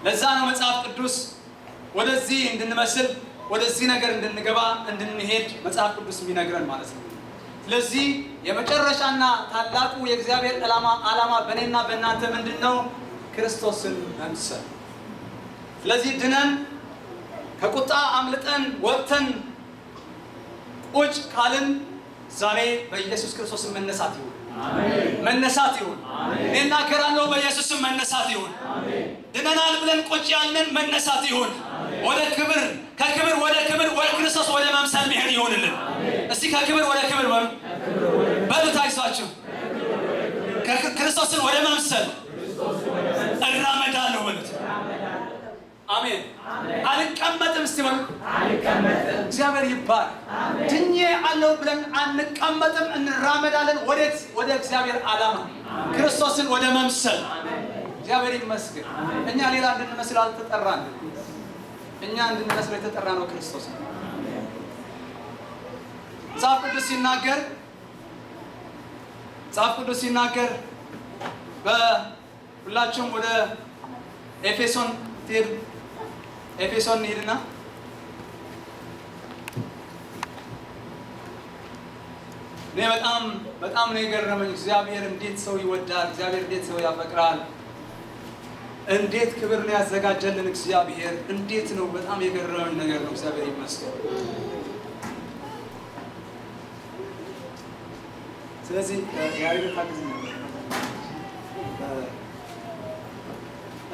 ለዛ ነው መጽሐፍ ቅዱስ ወደዚህ እንድንመስል ወደዚህ ነገር እንድንገባ እንድንሄድ መጽሐፍ ቅዱስ የሚነግረን ማለት ነው። ስለዚህ የመጨረሻና ታላቁ የእግዚአብሔር ዓላማ በእኔና በእናንተ ምንድነው? ክርስቶስን መምሰል። ስለዚህ ድነን ከቁጣ አምልጠን ወጥተን ቁጭ ካልን ዛሬ በኢየሱስ ክርስቶስ መነሳት ይሁን። አሜን። መነሳት ይሁን። አሜን። እኔና ከራለው በኢየሱስ መነሳት ይሁን። አሜን። ድነናል ብለን ቁጭ ያልን መነሳት ይሁን። አሜን። ወደ ክብር ከክብር ወደ ክብር ወደ ክርስቶስ ወደ መምሰል መሄድ ይሁንልን። እስቲ ከክብር ወደ ክብር በሉት አይዟችሁ። ክርስቶስን ወደ መምሰል እራመዳለሁ በሉት። አሜን። አልቀመጥም እስቲ በሉ። አልቀመጥም። እግዚአብሔር ይባል። ድኜ አለው ብለን አንቀመጥም፣ እንራመዳለን። ወዴት? ወደ እግዚአብሔር ዓላማ ክርስቶስን ወደ መምሰል። እግዚአብሔር ይመስገን። እኛ ሌላ እንድንመስል አልተጠራን። እኛ እንድንመስል የተጠራ ነው ክርስቶስ። መጽሐፍ ቅዱስ ሲናገር በሁላችሁም ወደ ኤፌሶን እንሂድና እኔ በጣም ነው የገረመኝ። እግዚአብሔር እንዴት ሰው ይወዳል! እግዚአብሔር እንዴት ሰው ያፈቅራል! እንዴት ክብር ነው ያዘጋጀልን እግዚአብሔር! እንዴት ነው! በጣም የገረመኝ ነገር ነው። እግዚአብሔር ይመስገን። ስለዚህ ያሪው ታግዝ ነው።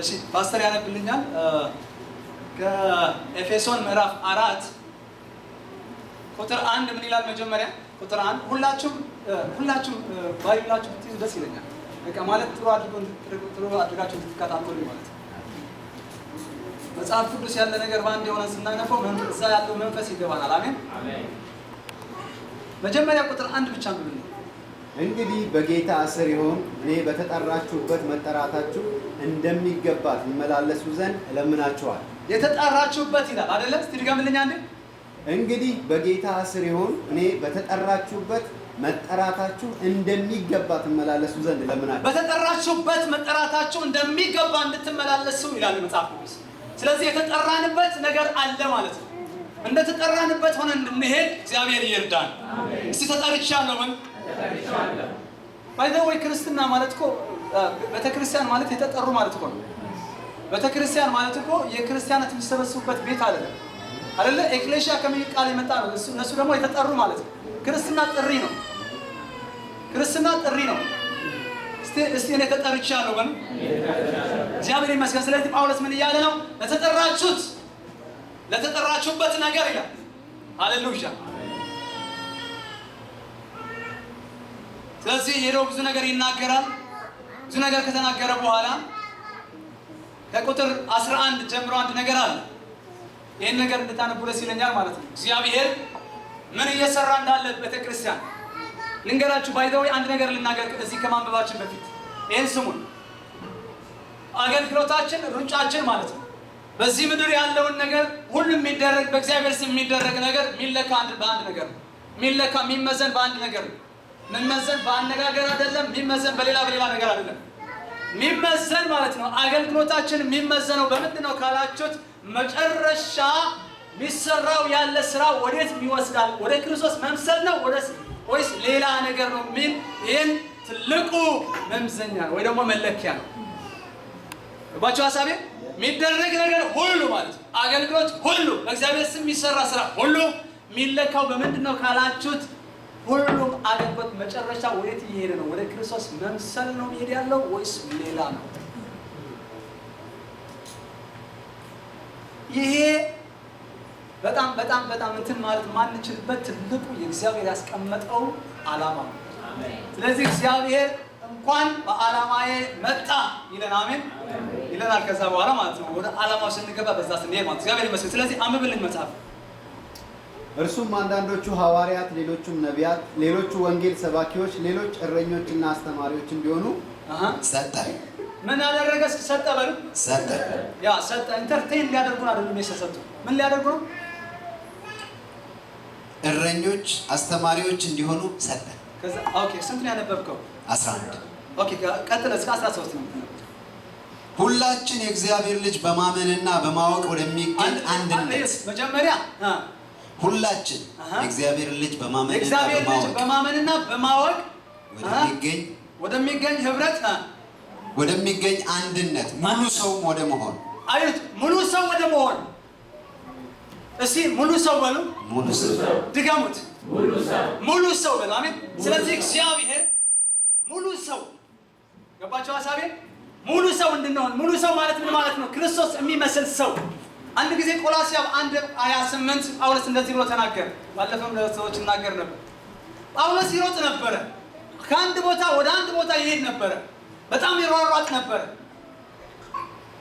እሺ ፓስተር ያነብልኛል። ከኤፌሶን ምዕራፍ 4 ቁጥር 1 ምን ይላል? መጀመሪያ ቁጥር 1 ሁላችሁም ባይብላችሁ ብትይዙ ደስ ይለኛል። በቃ ማለት ጥሩ አድርጋችሁ ትከታተሉ ማለት ነው። መጽሐፍ ቅዱስ ያለ ነገር ባንድ የሆነ ስናነፈው እዛ ያለው መንፈስ ይገባናል። አሜን አሜን። መጀመሪያ ቁጥር 1 ብቻ ነው። እንግዲህ በጌታ እስር ይሆን እኔ በተጠራችሁበት መጠራታችሁ እንደሚገባ ትመላለሱ ዘንድ እለምናችኋል። የተጠራችሁበት ይላል አይደለ? እስቲ ድገምልኝ አንዴ። እንግዲህ በጌታ እስር ይሆን እኔ በተጠራችሁበት መጠራታችሁ እንደሚገባ ትመላለሱ ዘንድ እለምናችኋል። በተጠራችሁበት መጠራታችሁ እንደሚገባ እንድትመላለሱ ይላል መጽሐፍ ቅዱስ። ስለዚህ የተጠራንበት ነገር አለ ማለት ነው። እንደተጠራንበት ሆነ እንድንሄድ እግዚአብሔር ይርዳን። እስቲ ተጠርቻለሁ ምን ባይዘው ክርስትና ማለት እኮ ቤተክርስቲያን ማለት የተጠሩ ማለት እኮ ነው። ቤተክርስቲያን ማለት እኮ የክርስቲያናት የሚሰበሰቡበት ቤት አይደለም አይደለ? ኤክሌሺያ ከሚል ቃል የመጣ ነው። እነሱ ደግሞ የተጠሩ ማለት ነው። ክርስትና ጥሪ ነው። ክርስትና ጥሪ ነው። እስቲ እኔ ተጠርቻለሁ በሉ። እግዚአብሔር ይመስገን። ስለዚህ ጳውሎስ ምን እያለ ነው? ለተጠራችሁበት ነገር ይላል። ሃሌሉያ። ስለዚህ ሄዶ ብዙ ነገር ይናገራል። ብዙ ነገር ከተናገረ በኋላ ከቁጥር 11 ጀምሮ አንድ ነገር አለ። ይሄን ነገር እንድታነቡ ደስ ይለኛል ማለት ነው። እግዚአብሔር ምን እየሰራ እንዳለ ቤተክርስቲያን ልንገራችሁ። ባይዘው አንድ ነገር ልናገር እዚህ ከማንበባችን በፊት ይሄን ስሙን። አገልግሎታችን ሩጫችን ማለት ነው። በዚህ ምድር ያለውን ነገር ሁሉ የሚደረግ በእግዚአብሔር ስም የሚደረግ ነገር የሚለካ በአንድ ነገር ነው። የሚመዘን በአንድ ነገር ነው። የሚመዘን በአነጋገር አይደለም። የሚመዘን በሌላ ነገር አይደለም። የሚመዘን ማለት ነው። አገልግሎታችን የሚመዘነው በምንድን ነው ካላችሁት፣ መጨረሻ የሚሰራው ያለ ስራ ወዴት ይወስዳል? ወደ ክርስቶስ መምሰል ነው ወይስ ሌላ ነገር ነው የሚል ይህን ትልቁ መምዘኛ ነው ወይ ደግሞ መለኪያ ነው። ባቸው ሐሳቤ የሚደረግ ነገር ሁሉ ማለት ነው። አገልግሎት ሁሉ በእግዚአብሔር ስም የሚሰራ ስራ ሁሉ የሚለካው በምንድን ነው ካላችሁት፣ ሁሉም አገልግሎት መጨረሻ ወዴት እየሄደ ነው? ወደ ክርስቶስ መምሰል ነው እየሄደ ያለው ወይስ ሌላ ነው? ይሄ በጣም እንትን ማለት ማንችልበት ትልቁ የእግዚአብሔር ያስቀመጠው ዓላማ ነው። ስለዚህ እግዚአብሔር እንኳን በዓላማዬ መጣ ይለን። አሜን ይለናል። ከዛ በኋላ ማለት ነው ወደ ዓላማው ስንገባ በዛ ስንሄድ ማለት እግዚአብሔር ይመስገን። ስለዚህ አንብብልኝ መጽሐፍ። እርሱም አንዳንዶቹ ሐዋርያት፣ ሌሎቹም ነቢያት፣ ሌሎቹ ወንጌል ሰባኪዎች፣ ሌሎች እረኞችና አስተማሪዎች እንዲሆኑ ሰጠ። ምን ያደረገ? ሰጠ በሉ። ሰጠ። ያ ሰጠ። ኢንተርቴን ሊያደርጉን አይደለም የሰጠ። ምን ሊያደርጉ ነው? እረኞች አስተማሪዎች እንዲሆኑ ሰጠ። ከዛ ኦኬ፣ ስንት ነው ያነበብከው? 11። ኦኬ፣ ቀጥል እስከ 13 ነው። ሁላችን የእግዚአብሔር ልጅ በማመንና በማወቅ ወደሚገኝ አንድነት መጀመሪያ ሁላችን የእግዚአብሔር ልጅ በማመንና በማወቅ ወደሚገኝ ህብረት ወደሚገኝ አንድነት ሙሉ ሰው ወደ መሆን አዩት ሙሉ ሰው ወደ መሆን እስቲ ሙሉ ሰው በሉ ድገሙት ሙሉ ሰው በሉ አሜን ስለዚህ እግዚአብሔር ሙሉ ሰው ገባችሁ ሐሳቤ ሙሉ ሰው እንድንሆን ሙሉ ሰው ማለት ምን ማለት ነው ክርስቶስ የሚመስል ሰው አንድ ጊዜ ቆላስይስ 1:28 ጳውሎስ እንደዚህ ብሎ ተናገረ ባለፈው ለሰዎች እናገር ነበር ጳውሎስ ይሮጥ ነበር ከአንድ ቦታ ወደ አንድ ቦታ ይሄድ ነበር በጣም ይሯሯጥ ነበር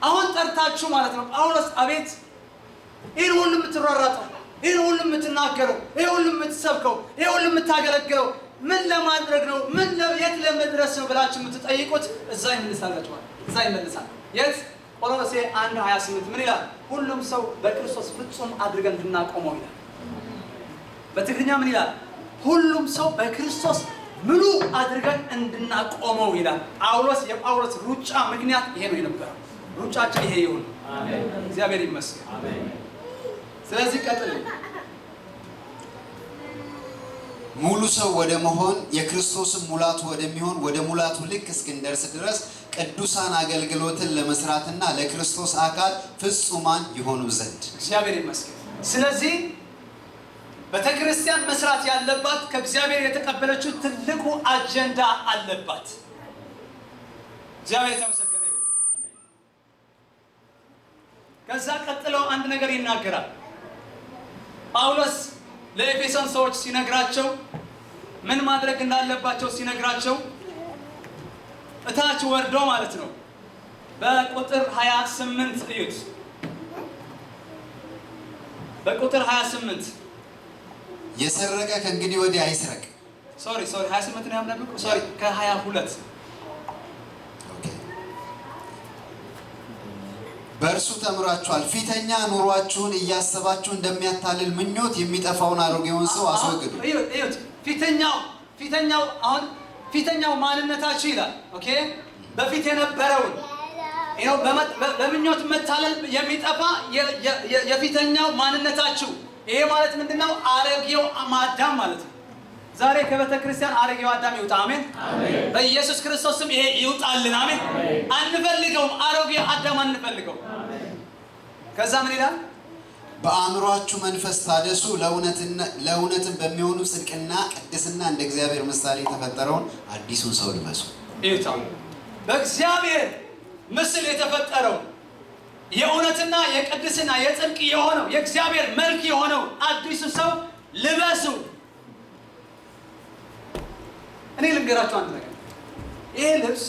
አሁን ጠርታችሁ ማለት ነው ጳውሎስ አቤት ይሄን ሁሉ የምትሯሯጠው ይሄን ሁሉ የምትናገረው ይሄን ሁሉ የምትሰብከው ይሄን ሁሉ የምታገለግለው ምን ለማድረግ ነው ምን የት ለመድረስ ነው ብላችሁ የምትጠይቁት እዛ ይመልሳል የት ቆሎሴ 1:28 ምን ይላል ሁሉም ሰው በክርስቶስ ፍጹም አድርገን እንድናቆመው ይላል በትግርኛ ምን ይላል ሁሉም ሰው በክርስቶስ ሙሉ አድርገን እንድናቆመው ይላል የጳውሎስ ሩጫ ምክንያት ይሄ ነው የነበረው ሩጫችን ይሄ ይሁን አሜን እግዚአብሔር ይመስገን አሜን ስለዚህ ቀጥል ሙሉ ሰው ወደ መሆን የክርስቶስን ሙላቱ ወደሚሆን ወደ ሙላቱ ልክ እስክንደርስ ድረስ ቅዱሳን አገልግሎትን ለመስራትና ለክርስቶስ አካል ፍጹማን ይሆኑ ዘንድ እግዚአብሔር ይመስገን ስለዚህ ቤተክርስቲያን መስራት ያለባት ከእግዚአብሔር የተቀበለችው ትልቁ አጀንዳ አለባት እግዚአብሔር የተመሰገነ ይሁን ከዛ ቀጥለው አንድ ነገር ይናገራል ጳውሎስ ለኤፌሶን ሰዎች ሲነግራቸው ምን ማድረግ እንዳለባቸው ሲነግራቸው እታች ወርዶ ማለት ነው በቁጥር 28 እዩት በቁጥር 28 የሰረቀ ከእንግዲህ ወዲህ አይስረቅ ሶሪ 28 ነው ያምናብቁ ሶሪ ከ22 በእርሱ ተምራችኋል ፊተኛ ኑሯችሁን እያሰባችሁ እንደሚያታልል ምኞት የሚጠፋውን አሮጌውን ሰው አስወግዱ እዩት ፊተኛው ማንነታችሁ ይላል ኦኬ በፊት የነበረውን በምኞት መታለል የሚጠፋ የፊተኛው ማንነታችሁ ይሄ ማለት ምንድነው አሮጌው አዳም ማለት ነው ዛሬ ከቤተክርስቲያን አሮጌው አዳም ይውጣ አሜን በኢየሱስ ክርስቶስም ይሄ ይውጣልን አሜን አንፈልገውም አሮጌው አዳም አንፈልገው ከዛ ምን ይላል በአእምሮአችሁ መንፈስ ታደሱ ለእውነትን በሚሆኑ ጽድቅና ቅድስና እንደ እግዚአብሔር ምሳሌ የተፈጠረውን አዲሱን ሰው ልበሱ ይውጣው በእግዚአብሔር ምስል የተፈጠረው የእውነትና የቅድስና የጽድቅ የሆነው የእግዚአብሔር መልክ የሆነው አዲሱ ሰው ልበሱ እኔ ልንገራችሁ አንድ ነገር ይሄ ልብስ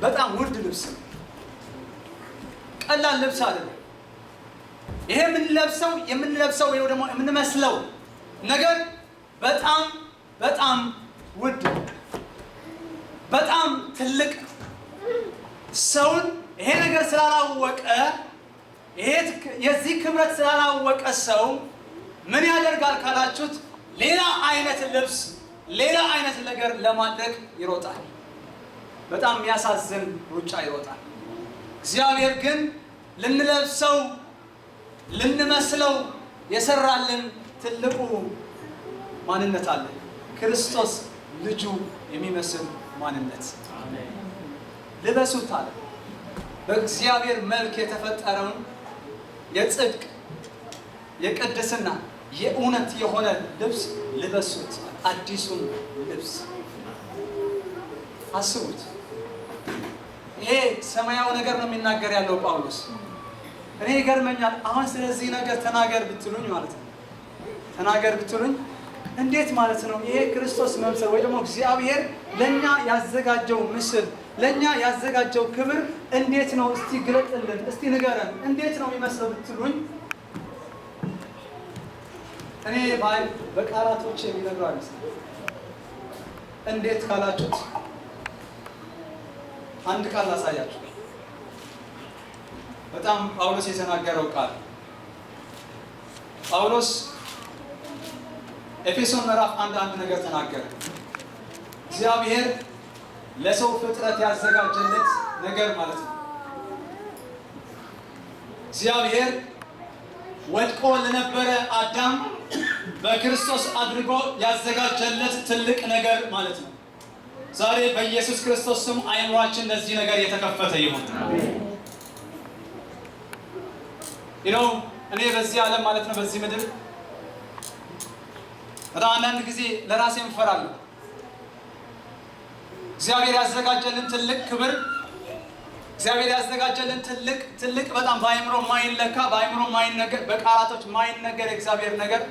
በጣም ውድ ልብስ ነው ቀላል ልብስ አይደለም ይሄ የምንለብሰው ወይ ደግሞ የምንመስለው ነገር በጣም ውድ በጣም ትልቅ ሰውን ይሄ ነገር ስላላወቀ የዚህ ክብረት ስላላወቀ ሰው ምን ያደርጋል ካላችሁት ሌላ አይነት ልብስ ሌላ አይነት ነገር ለማድረግ ይሮጣል በጣም የሚያሳዝን ሩጫ ይሮጣል እግዚአብሔር ግን ልንለብሰው ልንመስለው የሰራልን ትልቁ ማንነት አለ ክርስቶስ ልጁ የሚመስል ማንነት አሜን ልበሱት አለ በእግዚአብሔር መልክ የተፈጠረውን የጽድቅ የቅድስና የእውነት የሆነ ልብስ ልበሱት አዲሱን ልብስ አስቡት ይሄ ሰማያዊ ነገር ነው የሚናገር ያለው ጳውሎስ እኔ ይገርመኛል አሁን ስለዚህ ነገር ተናገር ብትሉኝ ማለት ነው ተናገር ብትሉኝ እንዴት ማለት ነው ይሄ ክርስቶስ መምሰል ወይ ደግሞ እግዚአብሔር ለኛ ያዘጋጀው ምስል ለኛ ያዘጋጀው ክብር እንዴት ነው እስቲ ግለጥልን እስቲ ንገረን እንዴት ነው የሚመስለው ብትሉኝ እኔ በቃላቶች የሚነግሩ አይመስልም እንዴት ካላችሁት አንድ ቃል ላሳያችሁ በጣም ጳውሎስ የተናገረው ቃል ጳውሎስ ኤፌሶን ምዕራፍ 1 ነገር ተናገረ እግዚአብሔር ለሰው ፍጥረት ያዘጋጀለት ነገር ማለት ነው እግዚአብሔር ወድቆ ለነበረ አዳም በክርስቶስ አድርጎ ያዘጋጀለት ትልቅ ነገር ማለት ነው። ዛሬ በኢየሱስ ክርስቶስ ስም አይምሯችን ለዚህ ነገር የተከፈተ ይሁን። እኔ በዚህ ዓለም ማለት ነው በዚህ ምድር በጣም አንዳንድ ጊዜ ለራሴ እንፈራለሁ። እግዚአብሔር ያዘጋጀልን ትልቅ ክብር፣ እግዚአብሔር ያዘጋጀልን ትልቅ በጣም በአይምሮ ማይለካ በአይምሮ ማይነገር በቃላቶች ማይነገር የእግዚአብሔር ነገር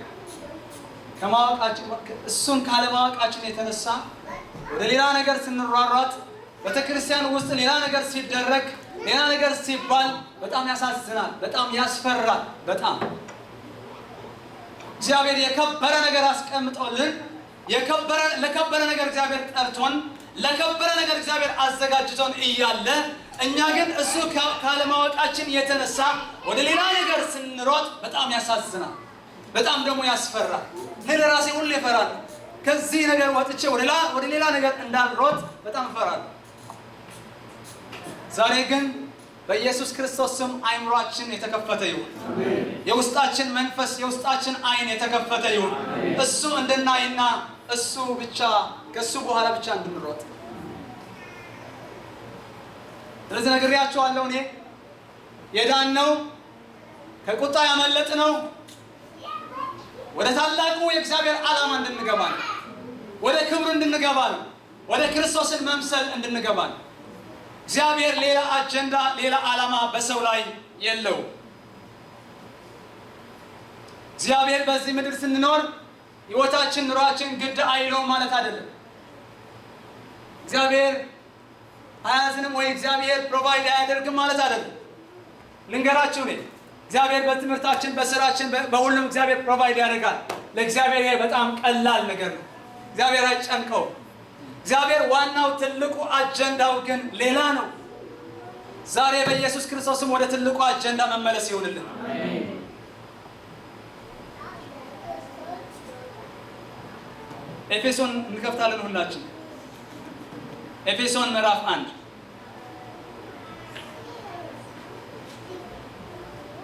ከማወቃችን እሱን ካለማወቃችን የተነሳ ወደ ሌላ ነገር ስንሯሯጥ ቤተክርስቲያን ውስጥ ሌላ ነገር ሲደረግ ሌላ ነገር ሲባል በጣም ያሳዝናል፣ በጣም ያስፈራል። በጣም እግዚአብሔር የከበረ ነገር አስቀምጦልን ለከበረ ነገር እግዚአብሔር ጠርቶን ለከበረ ነገር እግዚአብሔር አዘጋጅቶን እያለ እኛ ግን እሱ ካለማወቃችን የተነሳ ወደ ሌላ ነገር ስንሮጥ በጣም ያሳዝናል፣ በጣም ደግሞ ያስፈራል። እኔ ለራሴ ሁሌ እፈራለሁ። ከዚህ ነገር ወጥቼ ወደ ሌላ ነገር እንዳልሮጥ በጣም እፈራለሁ። ዛሬ ግን በኢየሱስ ክርስቶስ ስም አይምሯችን የተከፈተ ይሁን። የውስጣችን መንፈስ የውስጣችን አይን የተከፈተ ይሁን። እሱ እንድናይና እሱ ብቻ ከሱ በኋላ ብቻ እንድንሮጥ። ስለዚህ ነግሬያቸዋለሁ። እኔ የዳነው ከቁጣ ያመለጥነው ወደ ታላቁ የእግዚአብሔር ዓላማ እንድንገባ ነው። ወደ ክብሩ እንድንገባ ነው። ወደ ክርስቶስን መምሰል እንድንገባ ነው። እግዚአብሔር ሌላ አጀንዳ ሌላ ዓላማ በሰው ላይ የለው። እግዚአብሔር በዚህ ምድር ስንኖር ህይወታችን ኑሯችን ግድ አይለው ማለት አይደለም። እግዚአብሔር አያዝንም ወይ እግዚአብሔር ፕሮቫይድ አያደርግም ማለት አይደለም። ልንገራችሁ ነኝ፣ እግዚአብሔር በትምህርታችን በስራችን በሁሉም እግዚአብሔር ፕሮቫይድ ያደርጋል። ለእግዚአብሔር ይሄ በጣም ቀላል ነገር ነው። እግዚአብሔር አይጨንቀው። እግዚአብሔር ዋናው ትልቁ አጀንዳው ግን ሌላ ነው። ዛሬ በኢየሱስ ክርስቶስም ወደ ትልቁ አጀንዳ መመለስ ይሁንልን። ኤፌሶን እንከፍታለን ሁላችን። ኤፌሶን ምዕራፍ 1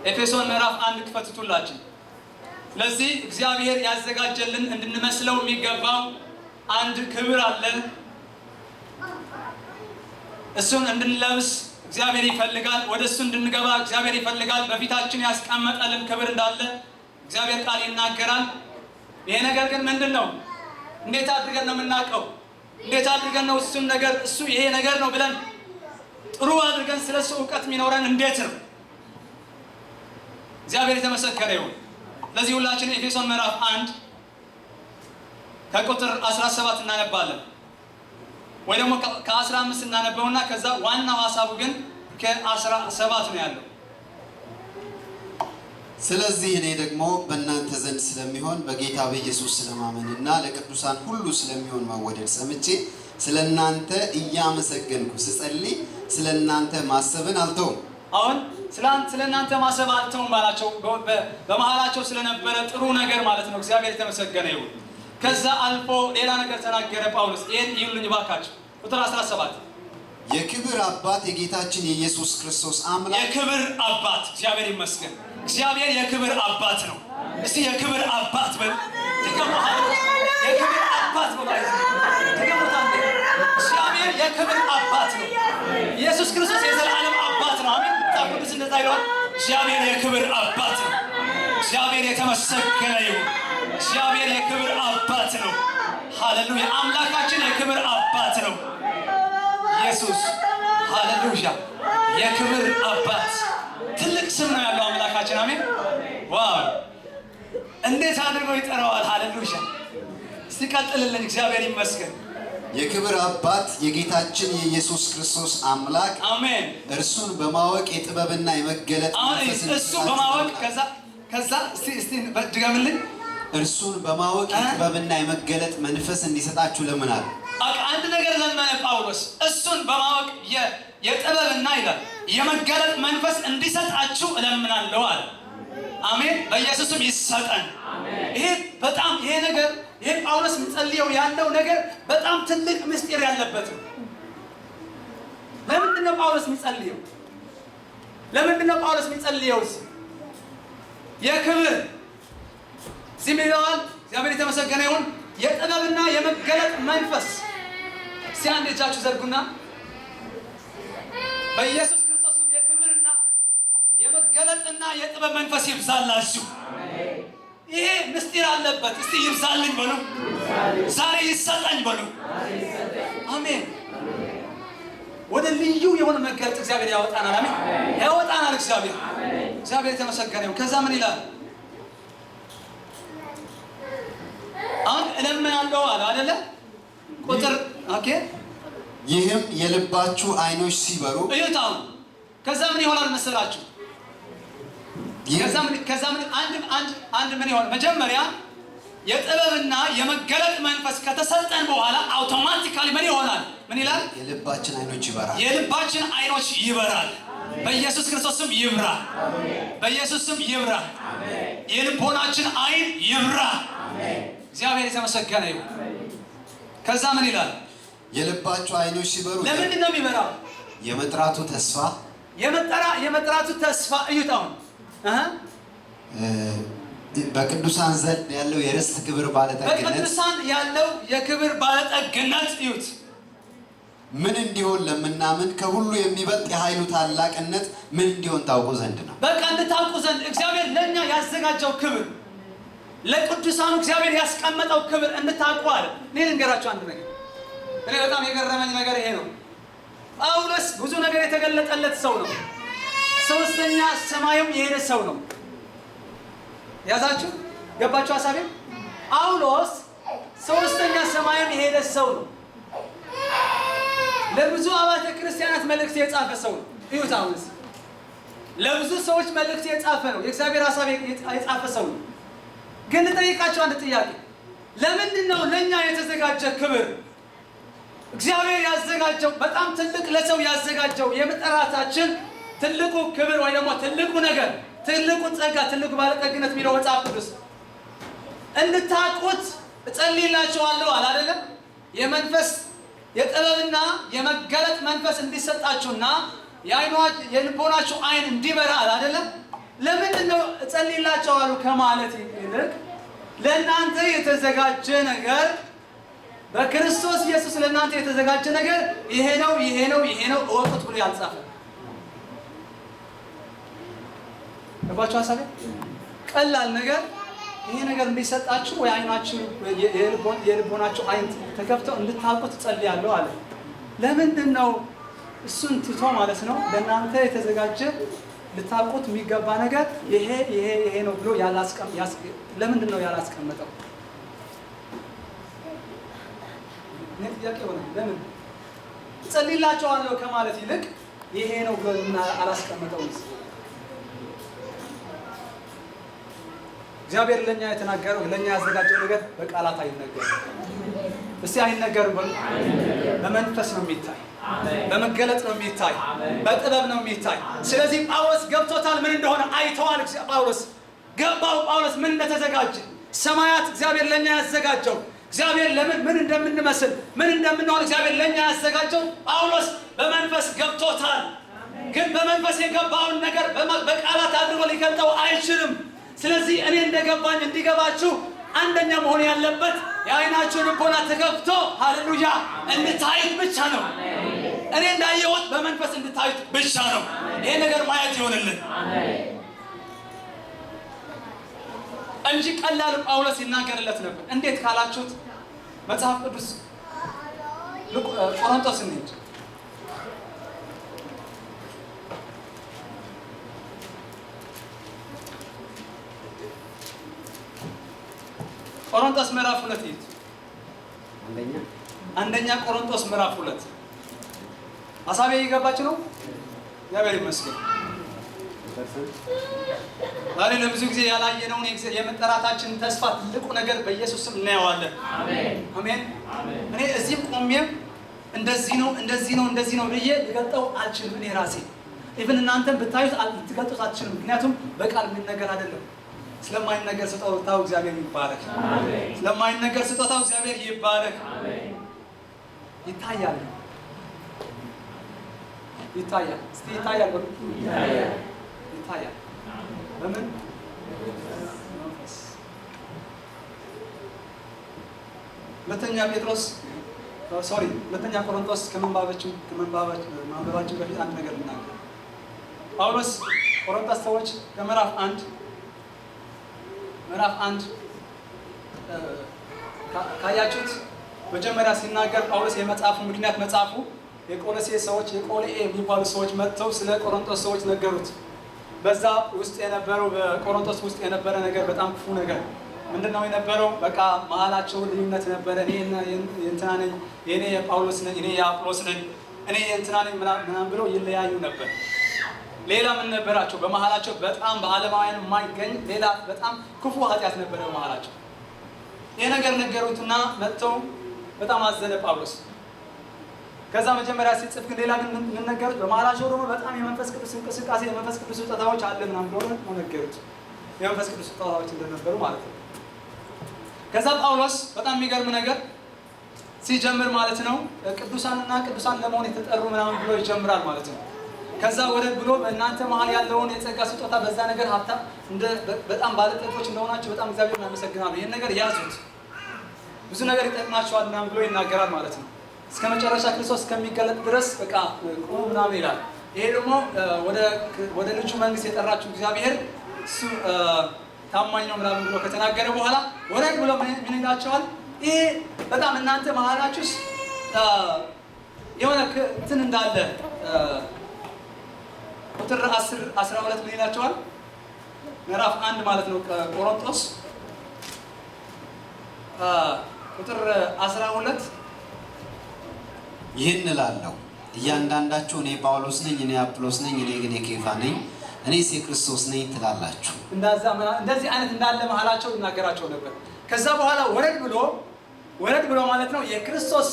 ኤፌሶን ምዕራፍ 1 ክፈቱላችሁ። ለዚህ እግዚአብሔር ያዘጋጀልን እንድንመስለው የሚገባው አንድ ክብር አለ። እሱን እንድንለብስ እግዚአብሔር ይፈልጋል። ወደ እሱ እንድንገባ እግዚአብሔር ይፈልጋል። በፊታችን ያስቀመጠልን ክብር እንዳለ እግዚአብሔር ቃል ይናገራል። ይሄ ነገር ግን ምንድን ነው? እንዴት አድርገን ነው የምናውቀው? እንዴት አድርገን ነው እሱን ነገር እሱ ይሄ ነገር ነው ብለን ጥሩ አድርገን ስለሱ ዕውቀት የሚኖረን እንዴት ነው? እግዚአብሔር የተመሰከረ ይሁን። ለዚህ ሁላችን ኤፌሶን ምዕራፍ 1 ከቁጥር 17 እናነባለን፣ ወይ ደግሞ ከ15 እናነበውና ከዛ ዋናው ሐሳቡ ግን ከ17 ነው ያለው። ስለዚህ እኔ ደግሞ በእናንተ ዘንድ ስለሚሆን በጌታ በኢየሱስ ስለማመንና ለቅዱሳን ሁሉ ስለሚሆን መወደድ ሰምቼ ስለእናንተ እያመሰገንኩ ስጸልይ ስለእናንተ ማሰብን አልተውም። አሁን ስለእናንተ ማሰብ አልተውም ባላቸው በመሃላቸው ስለነበረ ጥሩ ነገር ማለት ነው። እግዚአብሔር የተመሰገነ ይሁን። ከዛ አልፎ ሌላ ነገር ተናገረ ጳውሎስ። ይሄን ይሉኝ ባካችሁ። ቁጥር 17 የክብር አባት የጌታችን የኢየሱስ ክርስቶስ አምላክ የክብር አባት እግዚአብሔር ይመስገን። እግዚአብሔር የክብር አባት ነው። እስቲ የክብር አባት በል ተቀበሉ። የክብር አባት በል ተቀበሉ። እግዚአብሔር የክብር አባት ነው። ኢየሱስ ክርስቶስ የዘላለም አባት ነው። አሜን። ታውቁት እንደዛ ይላል። እግዚአብሔር የክብር አባት ነው። እግዚአብሔር የተመሰገነ ይሁን። እግዚአብሔር የክብር አባት ነው። ሃሌሉያ! አምላካችን የክብር አባት ነው። ኢየሱስ ሃሌሉያ! የክብር አባት ትልቅ ስም ነው ያለው አምላካችን። አሜን። ዋው! እንዴት አድርጎ ይጠራዋል! ሃሌሉያ! ሲቀጥልልን እግዚአብሔር ይመስገን። የክብር አባት የጌታችን የኢየሱስ ክርስቶስ አምላክ አሜን። እርሱን በማወቅ የጥበብና የመገለጥ መንፈስ እሱ በማወቅ ከዛ እስቲ ድገምልኝ። እርሱን በማወቅ የጥበብና የመገለጥ መንፈስ እንዲሰጣችሁ ለምናል። አንድ ነገር ለመነ ጳውሎስ። እሱን በማወቅ የጥበብና ይላል የመገለጥ መንፈስ እንዲሰጣችሁ እለምናለሁ አለ። አሜን። በኢየሱስም ይሰጠን። ይሄ ነገር ይሄ ጳውሎስ የሚጸልየው ያለው ነገር በጣም ትልቅ ምስጢር ያለበት ነው። ለምንድን ነው ጳውሎስ የሚጸልየው? ለምንድን ነው ጳውሎስ የሚጸልየው? የክብር እዚህ ይለዋል። እግዚአብሔር የተመሰገነ ይሁን። የጥበብና የመገለጥ መንፈስ እስቲ አንድ እጃችሁ ዘርጉና በኢየሱስ ክርስቶስም የክብርና የመገለጥና የጥበብ መንፈስ ይብዛላችሁ። ይሄ ምስጢር አለበት። እስቲ ይብዛልኝ በሉ። ዛሬ ይሰጠኝ በሉ። አሜን። ወደ ልዩ የሆነ መገለጥ እግዚአብሔር ያወጣናል። አሜን፣ ያወጣናል እግዚአብሔር። እግዚአብሔር የተመሰገነ ይሁን። ከዛ ምን ይላል? አሁን እለምናለሁ አለ አይደለ? ቁጥር ኦኬ። ይህም የልባችሁ አይኖች ሲበሩ እዩት። አሁን ከዛ ምን ይሆናል መሰላችሁ? ከዛ ምን አንድ ምን ይሆናል? መጀመሪያ የጥበብና የመገለጥ መንፈስ ከተሰጠን በኋላ አውቶማቲካሊ ምን ይሆናል? ምን ይላል? የልባችን አይኖች ይበራል። የልባችን አይኖች ይበራል። በኢየሱስ ክርስቶስም ይብራ። በኢየሱስ ስም ይብራ። የልቦናችን አይን ይብራ። እግዚአብሔር የተመሰገነ ይሁን። ከዛ ምን ይላል? የልባችሁ አይኖች ሲበሩ ለምንድን ነው የሚበራው? የመጥራቱ ተስፋ የመጥራቱ ተስፋ እዩት። አሁን በቅዱሳን ዘንድ ያለው የርስት ክብር ባለጠግነት በቅዱሳን ያለው የክብር ባለጠግነት እዩት። ምን እንዲሆን ለምናምን ከሁሉ የሚበልጥ የኃይሉ ታላቅነት ምን እንዲሆን ታውቁ ዘንድ ነው። በቃ እንድታውቁ ዘንድ እግዚአብሔር ለእኛ ያዘጋጀው ክብር፣ ለቅዱሳኑ እግዚአብሔር ያስቀመጠው ክብር እንድታውቁ አለ። እኔ ልንገራችሁ አንድ ነገር። እኔ በጣም የገረመኝ ነገር ይሄ ነው። ጳውሎስ ብዙ ነገር የተገለጠለት ሰው ነው። ሶስተኛ ሰማዩም የሄደ ሰው ነው። ያዛችሁ? ገባችሁ ሐሳቤ? ጳውሎስ ሶስተኛ ሰማዩም የሄደ ሰው ነው። ለብዙ አብያተ ክርስቲያናት መልእክት የጻፈ ሰው ነው። እዩት። አሁንስ ለብዙ ሰዎች መልእክት የጻፈ ነው። የእግዚአብሔር ሐሳብ የጻፈ ሰው ነው። ግን ልጠይቃችሁ አንድ ጥያቄ። ለምንድን ነው ለእኛ የተዘጋጀ ክብር እግዚአብሔር ያዘጋጀው በጣም ትልቅ ለሰው ያዘጋጀው የመጠራታችን ትልቁ ክብር ወይ ደግሞ ትልቁ ነገር ትልቁ ጸጋ ትልቁ ባለጠግነት የሚለው መጽሐፍ ቅዱስ እንድታውቁት እጸልይላችኋለሁ አለ አይደለም? የመንፈስ የጥበብና የመገለጥ መንፈስ እንዲሰጣችሁና የልቦናችሁ አይን እንዲበራ አለ አይደለም? ለምንድን ነው እጸልይላችኋለሁ ከማለት ይልቅ ለእናንተ የተዘጋጀ ነገር በክርስቶስ ኢየሱስ ለእናንተ የተዘጋጀ ነገር ይሄ ነው ይሄ ነው ይሄ ነው እወቁት ብሎ ያልጻፈ ገባችሁ ሐሳቤ? ቀላል ነገር ይሄ ነገር እንዲሰጣችሁ ወይ አይናችሁ የልቦናችሁ አይን ተከፍተው እንድታውቁት ጸልያለሁ አለ። ለምንድን ነው እሱን ትቶ ማለት ነው ለእናንተ የተዘጋጀ ልታውቁት የሚገባ ነገር ይሄ ይሄ ይሄ ነው ብሎ ለምንድን ነው ያላስቀመጠው? ጥያቄ ሆነ። ለምን ጸልይላችኋለሁ ከማለት ይልቅ ይሄ ነው ብሎ አላስቀመጠውም? እግዚአብሔር ለኛ የተናገረው ለኛ ያዘጋጀው ነገር በቃላት አይነገርም። እስቲ አይነገርም በሉ። በመንፈስ ነው የሚታይ፣ በመገለጥ ነው የሚታይ፣ በጥበብ ነው የሚታይ። ስለዚህ ጳውሎስ ገብቶታል ምን እንደሆነ አይተዋል። ጳውሎስ ገባው። ጳውሎስ ምን እንደተዘጋጀ ሰማያት እግዚአብሔር ለኛ ያዘጋጀው እግዚአብሔር ምን እንደምንመስል ምን እንደምንሆን እግዚአብሔር ለኛ ያዘጋጀው ጳውሎስ በመንፈስ ገብቶታል። ግን በመንፈስ የገባውን ነገር በቃላት አድርጎ ሊገልጠው አይችልም። ስለዚህ እኔ እንደገባኝ እንዲገባችሁ አንደኛ መሆን ያለበት የአይናችሁ ልቦና ተከፍቶ ሃሌሉያ እንድታዩት ብቻ ነው። እኔ እንዳየሁት በመንፈስ እንድታዩት ብቻ ነው። ይሄ ነገር ማየት ይሆንልን እንጂ ቀላል ጳውሎስ ይናገርለት ነበር። እንዴት ካላችሁት መጽሐፍ ቅዱስ ቆሮንቶስ እንሂድ። ቆሮንቶስ ምዕራፍ 2 ይት አንደኛ ቆሮንቶስ ምዕራፍ 2 ሐሳቤ እየገባችሁ ነው? እግዚአብሔር ይመስገን። ዛሬ ለብዙ ጊዜ ያላየነውን የመጠራታችን ተስፋ ትልቁ ነገር በኢየሱስ ስም እናየዋለን። አሜን። እኔ እዚህም ቆሜም እንደዚህ ነው እንደዚህ ነው እንደዚህ ነው ብዬ ልገልጠው አልችልም። እኔ ራሴ ኢቭን እናንተም ብታዩት ልትገልጡት አትችልም። ምክንያቱም በቃል የሚነገር አይደለም። ስለማይነገር ስጦታው እግዚአብሔር ይባረክ። ስለማይነገር ስጦታው እግዚአብሔር ይባረክ። ይታያል። ይታያል። እስቲ ይታያል በሉ። ይታያል። በምን? መንፈስ። ሁለተኛ ቆሮንቶስ ከመንባባችን በፊት አንድ ነገር ልናገር። ጳውሎስ ቆሮንቶስ ሰዎች ከምዕራፍ አንድ ካያችሁት መጀመሪያ ሲናገር ጳውሎስ የመጽሐፉ ምክንያት መጽሐፉ የቆሎኤ የሚባሉ ሰዎች መጥተው ስለ ቆሮንቶስ ሰዎች ነገሩት። በዛ ውስጥ የነበረው በቆሮንቶስ ውስጥ የነበረ ነገር በጣም ክፉ ነገር ምንድነው የነበረው? በቃ መሀላቸው ልዩነት ነበረ። እኔ የእንትና ነኝ፣ እኔ የጳውሎስ ነኝ፣ እኔ የአጵሎስ ነኝ፣ እኔ የእንትና ነኝ ምናምን ብለው ይለያዩ ነበር። ሌላ ምን ነበራቸው? በመሀላቸው በጣም በዓለማውያን የማይገኝ ሌላ በጣም ክፉ ኃጢአት ነበረ በመሀላቸው። ይህ ነገር ነገሩትና መጥተው በጣም አዘነ ጳውሎስ። ከዛ መጀመሪያ ሲጽፍ ግን ሌላ ግን ምን ነገሩት? በመሀላቸው ደግሞ በጣም የመንፈስ ቅዱስ እንቅስቃሴ የመንፈስ ቅዱስ ስጦታዎች አለ ምናምን ብሎ ነገሩት። የመንፈስ ቅዱስ ስጦታዎች እንደነበሩ ማለት ነው። ከዛ ጳውሎስ በጣም የሚገርም ነገር ሲጀምር ማለት ነው ቅዱሳን ለመሆን የተጠሩ ምናምን ብሎ ይጀምራል ማለት ነው። ከዛ ወረድ ብሎ በእናንተ መሀል ያለውን የጸጋ ስጦታ በዛ ነገር ሀብታም በጣም ባለጠጎች እንደሆናችሁ በጣም እግዚአብሔር እናመሰግናለሁ። ይህን ነገር ያዙት፣ ብዙ ነገር ይጠቅማቸዋል ምናምን ብሎ ይናገራል ማለት ነው። እስከ መጨረሻ ክርስቶስ እስከሚገለጥ ድረስ በቃ ቁሙ ምናምን ይላል። ይሄ ደግሞ ወደ ልጁ መንግስት የጠራችሁ እግዚአብሔር እሱ ታማኝ ነው ምናምን ብሎ ከተናገረ በኋላ ወረድ ብሎ ምን ይላቸዋል? ይሄ በጣም እናንተ መሀላችሁስ የሆነ እንትን እንዳለ ቁጥር 10-12 ምን ይላቸዋል? ምዕራፍ 1 ማለት ነው ቆሮንቶስ ቁጥር 12 ይህን እላለሁ እያንዳንዳችሁ እኔ ጳውሎስ ነኝ፣ እኔ አጵሎስ ነኝ፣ እኔ ግን የኬፋ ነኝ፣ እኔስ የክርስቶስ ነኝ ትላላችሁ። እንደዚህ አይነት እንዳለ መሀላቸው ይናገራቸው ነበር። ከዛ በኋላ ወረድ ብሎ ማለት ነው የክርስቶስ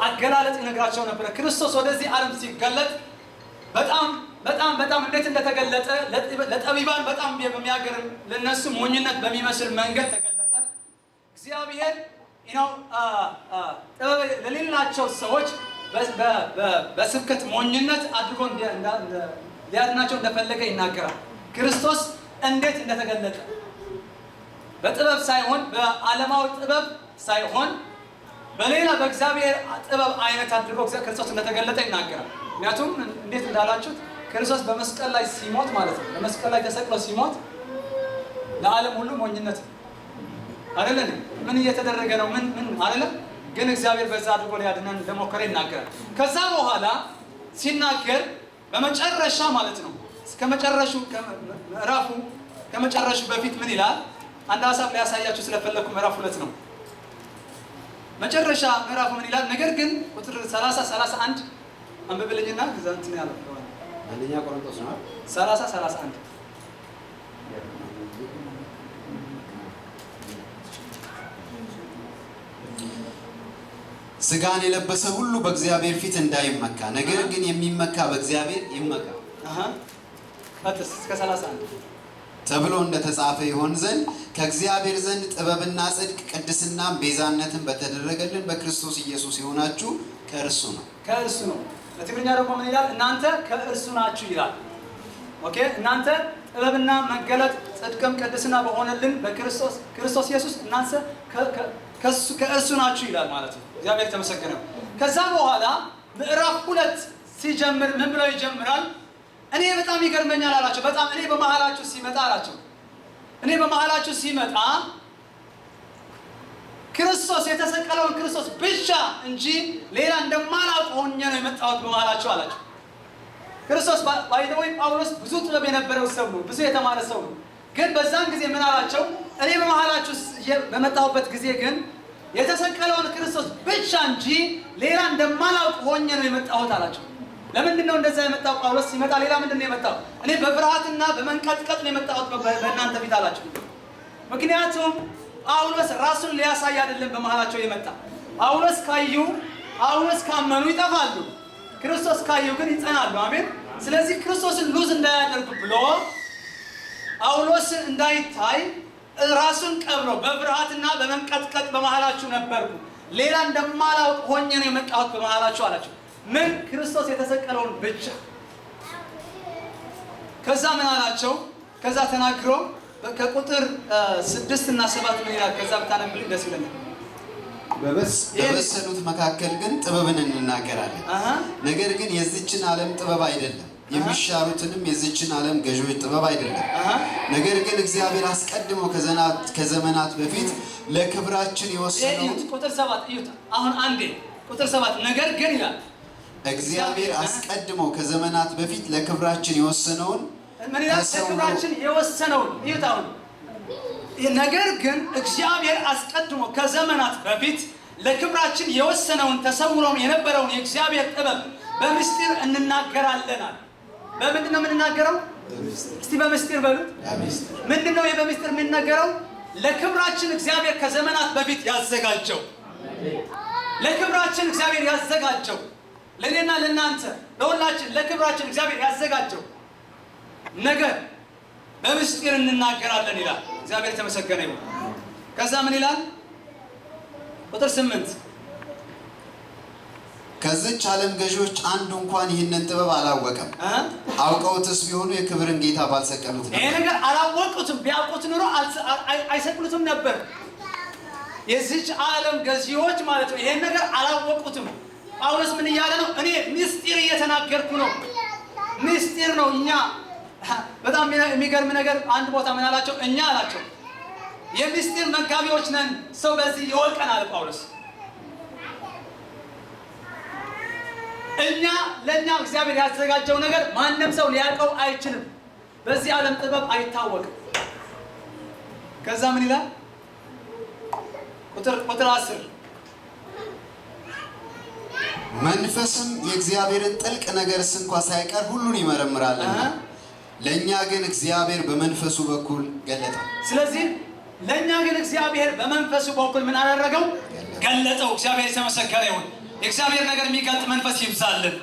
አገላለጥ ይነግራቸው ነበር። ክርስቶስ ወደዚህ ዓለም ሲገለጥ በጣም እንዴት እንደተገለጠ ለጠቢባን በጣም በሚያገርም ለነሱ ሞኝነት በሚመስል መንገድ ተገለጠ። እግዚአብሔር ጥበብ ለሌላቸው ሰዎች በስብከት ሞኝነት አድርጎ ሊያድናቸው እንደፈለገ ይናገራል። ክርስቶስ እንዴት እንደተገለጠ በጥበብ ሳይሆን በዓለማዊ ጥበብ ሳይሆን በሌላ በእግዚአብሔር ጥበብ አይነት አድርጎ ክርስቶስ እንደተገለጠ ይናገራል። ምክንያቱም እንዴት እንዳላችሁት ክርስቶስ በመስቀል ላይ ሲሞት ማለት ነው፣ በመስቀል ላይ ተሰቅሎ ሲሞት ለዓለም ሁሉ ሞኝነት አይደለም። ምን እየተደረገ ነው? ምን አይደለም። ግን እግዚአብሔር በዛ አድርጎ ሊያድነን እንደሞከረ ይናገራል። ከዛ በኋላ ሲናገር በመጨረሻ ማለት ነው እስከ መጨረሹ ምዕራፉ ከመጨረሹ በፊት ምን ይላል? አንድ ሀሳብ ሊያሳያችሁ ስለፈለኩ ምዕራፍ 2 ነው። መጨረሻ ምዕራፉ ምን ይላል? ነገር ግን ቁጥር 30-31 አንብብልኝና ከዛ እንትን ያለው አንደኛ ቆሮንቶስ ነው 30-31 ስጋን የለበሰ ሁሉ በእግዚአብሔር ፊት እንዳይመካ፣ ነገር ግን የሚመካ በእግዚአብሔር ይመካ እስከ 31 ተብሎ እንደተጻፈ ይሆን ዘንድ ከእግዚአብሔር ዘንድ ጥበብና ጽድቅ ቅድስናም ቤዛነትን በተደረገልን በክርስቶስ ኢየሱስ የሆናችሁ ከእርሱ ነው። በትግርኛ ደግሞ ምን ይላል? እናንተ ከእርሱ ናችሁ ይላል። ኦኬ፣ እናንተ ጥበብና መገለጥ ጽድቅም ቅድስና በሆነልን በክርስቶስ ኢየሱስ እናንተ ከእርሱ ናችሁ ይላል ማለት ነው። እግዚአብሔር ተመሰገነ። ከዛ በኋላ ምዕራፍ 2 ሲጀምር ምን ብለው ይጀምራል? እኔ በጣም ይገርመኛል አላቸው። በጣም እኔ በመሃላችሁ ሲመጣ አላቸው። እኔ በመሃላችሁ ሲመጣ ክርስቶስ የተሰቀለውን ክርስቶስ ብቻ እንጂ ሌላ እንደማላውቅ ሆኜ ነው የመጣሁት በመሃላችሁ አላቸው። ክርስቶስ ባይደወይ ጳውሎስ ብዙ ጥበብ የነበረው ሰው ነው፣ ብዙ የተማረ ሰው ነው። ግን በዛን ጊዜ ምን አላቸው? እኔ በመሃላችሁ በመጣሁበት ጊዜ ግን የተሰቀለውን ክርስቶስ ብቻ እንጂ ሌላ እንደማላውቅ ሆኜ ነው የመጣሁት አላቸው። ለምንድን ነው እንደዛ የመጣው? ጳውሎስ ሲመጣ ሌላ ምንድን ነው የመጣው? እኔ በፍርሃትና በመንቀጥቀጥ ነው የመጣሁት በእናንተ ፊት አላቸው። ምክንያቱም ጳውሎስ ራሱን ሊያሳይ አይደለም በመሃላቸው የመጣ። ጳውሎስ ካመኑ ይጠፋሉ፣ ክርስቶስ ካዩ ግን ይጸናሉ። አሜን። ስለዚህ ክርስቶስን ሉዝ እንዳያደርጉ ብሎ ጳውሎስን እንዳይታይ ራሱን ቀብሮ በፍርሃትና በመንቀጥቀጥ በመሃላችሁ ነበርኩ፣ ሌላ እንደማላውቅ ሆኜ ነው የመጣሁት በመሃላችሁ አላቸው። ምን? ክርስቶስ የተሰቀለውን ብቻ። ከዛ ምን አላቸው? ከዛ ተናግሮ ከቁጥር 6 እና 7 ምን ይላል? ከዛ ብታነብልኝ ደስ ይለኛል። በበሰሉት መካከል ግን ጥበብን እንናገራለን። ነገር ግን የዚችን ዓለም ጥበብ አይደለም፣ የሚሻሩትንም የዚችን ዓለም ገዢዎች ጥበብ አይደለም። ነገር ግን እግዚአብሔር አስቀድሞ ከዘመናት በፊት ለክብራችን የወሰነው ቁጥር 7 እዩት። አሁን አንዴ ቁጥር 7 ነገር ግን ይላል እግዚአብሔር አስቀድሞ ከዘመናት በፊት ለክብራችን የወሰነውን ምን ይላል? ለክብራችን የወሰነውን እዩት። አሁን ነገር ግን እግዚአብሔር አስቀድሞ ከዘመናት በፊት ለክብራችን የወሰነውን ተሰውሮም የነበረውን የእግዚአብሔር ጥበብ በምስጢር እንናገራለናል። በምንድን ነው የምንናገረው? እስቲ በምስጢር በሉት። ምንድን ነው በምስጢር የምንናገረው? ለክብራችን እግዚአብሔር ከዘመናት በፊት ያዘጋጀው፣ ለክብራችን እግዚአብሔር ያዘጋጀው፣ ለእኔና ለእናንተ ለሁላችን ለክብራችን እግዚአብሔር ያዘጋጀው ነገር በምስጢር እንናገራለን ይላል። እግዚአብሔር የተመሰገነ ይሁን። ከዛ ምን ይላል? ቁጥር 8 ከዚች ዓለም ገዢዎች አንዱ እንኳን ይህንን ጥበብ አላወቀም። አውቀውትስ ቢሆኑ የክብርን ጌታ ባልሰቀሉት ነበር። ይሄ ነገር አላወቁትም። ቢያውቁት ኑሮ አይሰቅሉትም ነበር። የዚች ዓለም ገዢዎች ማለት ነው። ይሄን ነገር አላወቁትም። ጳውሎስ ምን እያለ ነው? እኔ ምስጢር እየተናገርኩ ነው። ምስጢር ነው። እኛ በጣም የሚገርም ነገር አንድ ቦታ ምን አላቸው? እኛ አላቸው የምስጢር መጋቢዎች ነን፣ ሰው በዚህ ይወቀናል ጳውሎስ። ለእኛ እግዚአብሔር ያዘጋጀው ነገር ማንም ሰው ሊያውቀው አይችልም። በዚህ ዓለም ጥበብ አይታወቅም። ከዛ ምን ይላል? ቁጥር 10 መንፈስም የእግዚአብሔርን ጥልቅ ነገርስ እንኳ ሳይቀር ሁሉን ይመረምራልና ለእኛ ግን እግዚአብሔር በመንፈሱ በኩል ገለጠው። ስለዚህ ለእኛ ግን እግዚአብሔር በመንፈሱ በኩል ምን አደረገው? ገለጠው። እግዚአብሔር የተመሰገነ ይሁን። የእግዚአብሔር ነገር የሚገልጥ መንፈስ ይብዛልን።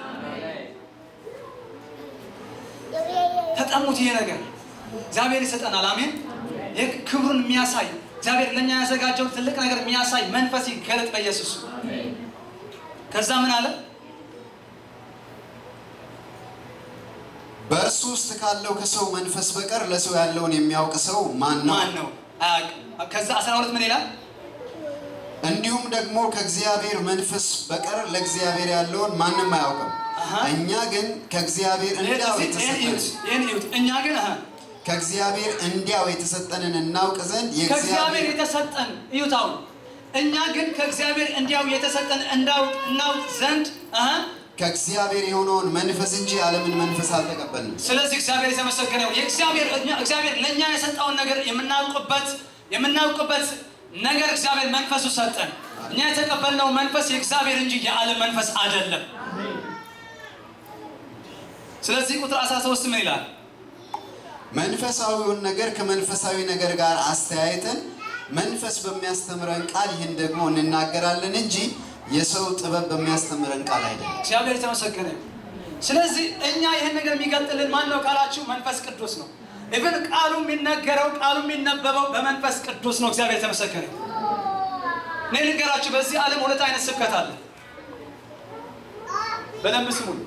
ተጠሙት። ይሄ ነገር እግዚአብሔር ይሰጠናል። አሜን። ክብሩን የሚያሳይ እግዚአብሔር ለእኛ ያዘጋጀው ትልቅ ነገር የሚያሳይ መንፈስ ይገለጥ በኢየሱስ። ከዛ ምን አለ? በእርሱ ውስጥ ካለው ከሰው መንፈስ በቀር ለሰው ያለውን የሚያውቅ ሰው ማን ነው? ከዛ 12 ምን ይላል? እንዲሁም ደግሞ ከእግዚአብሔር መንፈስ በቀር ለእግዚአብሔር ያለውን ማንም አያውቅም። እኛ ግን ከእግዚአብሔር እንዲያው የተሰጠንን እናውቅ ዘንድ ከእግዚአብሔር የተሰጠን እዩታው። እኛ ግን ከእግዚአብሔር እንዲያው የተሰጠን እናውቅ ዘንድ ከእግዚአብሔር የሆነውን መንፈስ እንጂ ዓለምን መንፈስ አልተቀበልንም። ስለዚህ እግዚአብሔር የተመሰገነ ይሁን። እግዚአብሔር ለእኛ የሰጠውን ነገር የምናውቅበት ነገር እግዚአብሔር መንፈሱ ሰጠን። እኛ የተቀበልነው መንፈስ የእግዚአብሔር እንጂ የዓለም መንፈስ አይደለም። ስለዚህ ቁጥር 13 ምን ይላል? መንፈሳዊውን ነገር ከመንፈሳዊ ነገር ጋር አስተያይተን መንፈስ በሚያስተምረን ቃል ይህን ደግሞ እንናገራለን እንጂ የሰው ጥበብ በሚያስተምረን ቃል አይደለም። እግዚአብሔር የተመሰገነ ይሁን። ስለዚህ እኛ ይህን ነገር የሚገልጥልን ማን ነው ካላችሁ መንፈስ ቅዱስ ነው። ኢቭን ቃሉ የሚነገረው ቃሉ የሚነበበው በመንፈስ ቅዱስ ነው። እግዚአብሔር የተመሰገነ ይሁን። እኔ ልንገራችሁ፣ በዚህ ዓለም ሁለት አይነት ስብከት አለ። በደንብ ስሙኝ።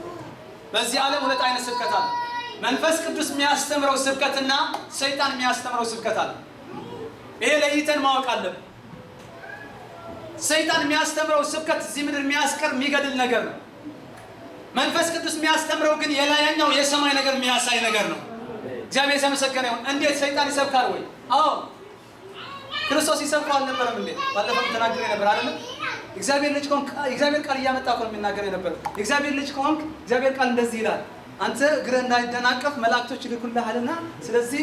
በዚህ ዓለም ሁለት አይነት ስብከት አለ። መንፈስ ቅዱስ የሚያስተምረው ስብከትና ሰይጣን የሚያስተምረው ስብከት አለ። ይሄ ለይተን ማወቅ አለብን። ሰይጣን የሚያስተምረው ስብከት እዚህ ምድር የሚያስቀር የሚገድል ነገር ነው። መንፈስ ቅዱስ የሚያስተምረው ግን የላይኛው የሰማይ ነገር የሚያሳይ ነገር ነው። እግዚአብሔር የተመሰገነ ይሁን። እንዴት ሰይጣን ይሰብካል ወይ? አዎ ክርስቶስ ይሰብከው አልነበረም እንዴ? ባለፈው ተናግሬ ነበር አይደል? እግዚአብሔር ልጅ ከሆንክ እግዚአብሔር ቃል እያመጣ እኮ ነው የሚናገር የነበረው። እግዚአብሔር ልጅ ከሆንክ እግዚአብሔር ቃል እንደዚህ ይላል፣ አንተ እግርህ እንዳይደናቀፍ መላእክቶች ይልኩልሃልና ስለዚህ